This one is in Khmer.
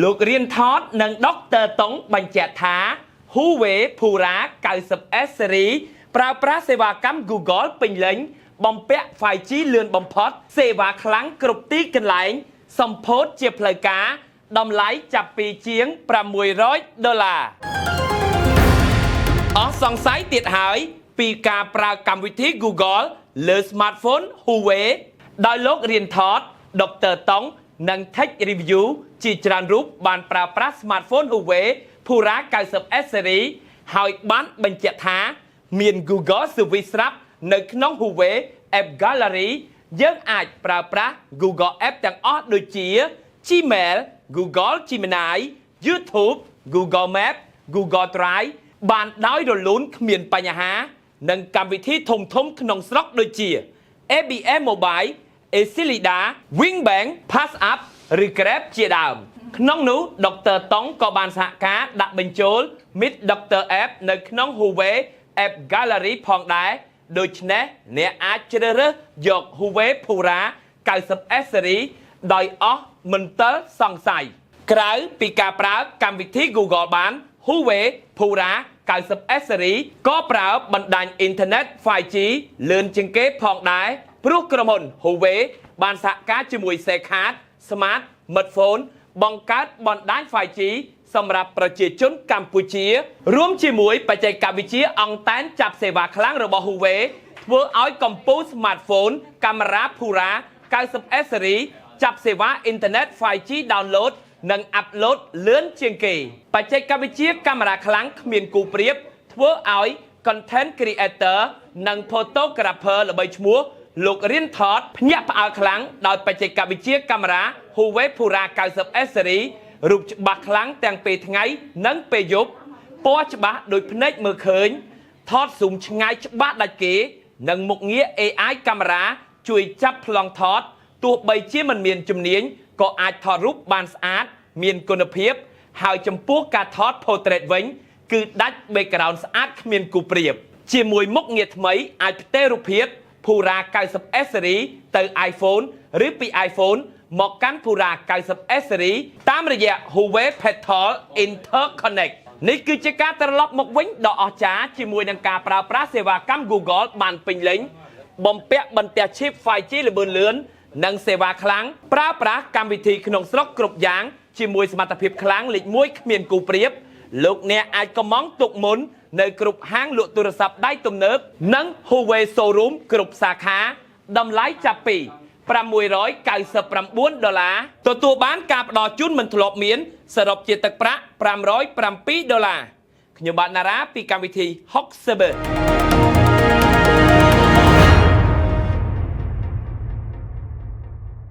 លោករៀនថតនិងដុកទ័រតុងបញ្ជាក់ថា Huawei Pura 90S Series ប្រើប្រាស់សេវាកម្ម Google ពេញលេញបំពាក់ 5G លឿនបំផុតសេវាខ្លាំងគ្រប់ទីកន្លែងសម្ពោធជាផ្លូវការតម្លៃចាប់ពីជាង$600អស់សង្ស័យទៀតហើយពីការប្រើកម្មវិធី Google លើ smartphone Huawei ដោយលោករៀនថតដុកទ័រតុងនិង Tech Review ជាច្រើនរូបបានប្រើប្រាស់ smartphone Huawei Pura 90S Series ហើយបានបញ្ជាក់ថាមាន Google Service ស្រាប់នៅក្នុង Huawei App Gallery យើងអាចប្រើប្រាស់ Google App ទាំងអស់ដូចជា Gmail, Google Gemini, YouTube, Google Maps, Google Drive បានដោយរលូនគ្មានបញ្ហានិងកម្មវិធីធំៗក្នុងស្រុកដូចជា ABM Mobile, Ecelida, Wingbank, PassApp ឬ Grab ជាដើមក្នុងនោះដុកទ័រតុងក៏បានសហការដាក់បញ្ចូល Meet Doctor App នៅក្នុង Huawei App Gallery ផងដែរដូច្នេះអ្នកអាចជ្រើសរើសយក Huawei Pura 90S Series ដោយអស់មិនទាល់សង្ស័យក្រៅពីការប្រើកម្មវិធី Google បាន Huawei Pura 90S Series ក៏ប្រើបណ្ដាញអ៊ីនធឺណិត 5G លឿនជាងគេផងដែរព្រោះក្រុមហ៊ុន Huawei បានសហការជាមួយ Card Smart Smartphone បង្កើតបណ្ដាញ 5G សម្រាប់ប្រជាជនកម្ពុជារួមជាមួយបច្ចេកវិទ្យាអង់តែនចាប់សេវាខ្លាំងរបស់ Huawei ធ្វើឲ្យកំពូល Smartphone កាមេរ៉ា Pura 90S Series ចាប់សេវាអ៊ីនធឺណិត 5G Download និង Upload លឿនជាងគេបច្ចេកវិទ្យាកាមេរ៉ាខ្លាំងគ្មានគូប្រៀបធ្វើឲ្យ Content Creator និង Photographer ល្បីឈ្មោះលោករៀនថតភ្ញាក់ផ្អើលខ្លាំងដោយបច្ចេកវិទ្យាកាមេរ៉ា Huawei Pura 90S Series រូបច្បាស់ខ្លាំងទាំងពេលថ្ងៃនិងពេលយប់ពណ៌ច្បាស់ដូចភ្នែកមើលឃើញថតស៊ូមឆ្ងាយច្បាស់ដាច់គេនិងមុខងារ AI កាមេរ៉ាជួយចាប់ប្លង់ថតទោះបីជាមិនមានជំនាញក៏អាចថតរូបបានស្អាតមានគុណភាពហើយចំពោះការថត Portrait វិញគឺដាច់ background ស្អាតគ្មានគូប្រៀបជាមួយមុខងារថ្មីអាចផ្ទេររូបភាព Pura 90S Series ទៅ iPhone ឬពី iPhone មកកាន់ Pura 90S Series តាមរយៈ Huawei Petal Interconnect នេះគឺជាការត្រឡប់មកវិញដ៏អស្ចារ្យជាមួយនឹងការប្រើប្រាស់សេវាកម្ម Google បានពេញលេញបំពាក់បន្ទះ chip 5G ល្បឿនលឿននិងសេវាខ្លាំងប្រើប្រាស់កម្មវិធីក្នុងស្រុកគ្រប់យ៉ាងជាមួយសមត្ថភាពខ្លាំងលេខ1គ្មានគូប្រៀបលោកអ្នកអាចកម្មង់ទុកមុននៅគ្រប់ហាងលក់ទូរស័ព្ទដៃទំនើបនិង Huawei Showroom គ្រប់សាខាតម្លៃចាប់ពី$699ទទួលបានការផ្ដល់ជូនមិនធ្លាប់មានសរុបជាទឹកប្រាក់$507ខ្ញុំបាទណារ៉ាពីកម្មវិធី Hoxaber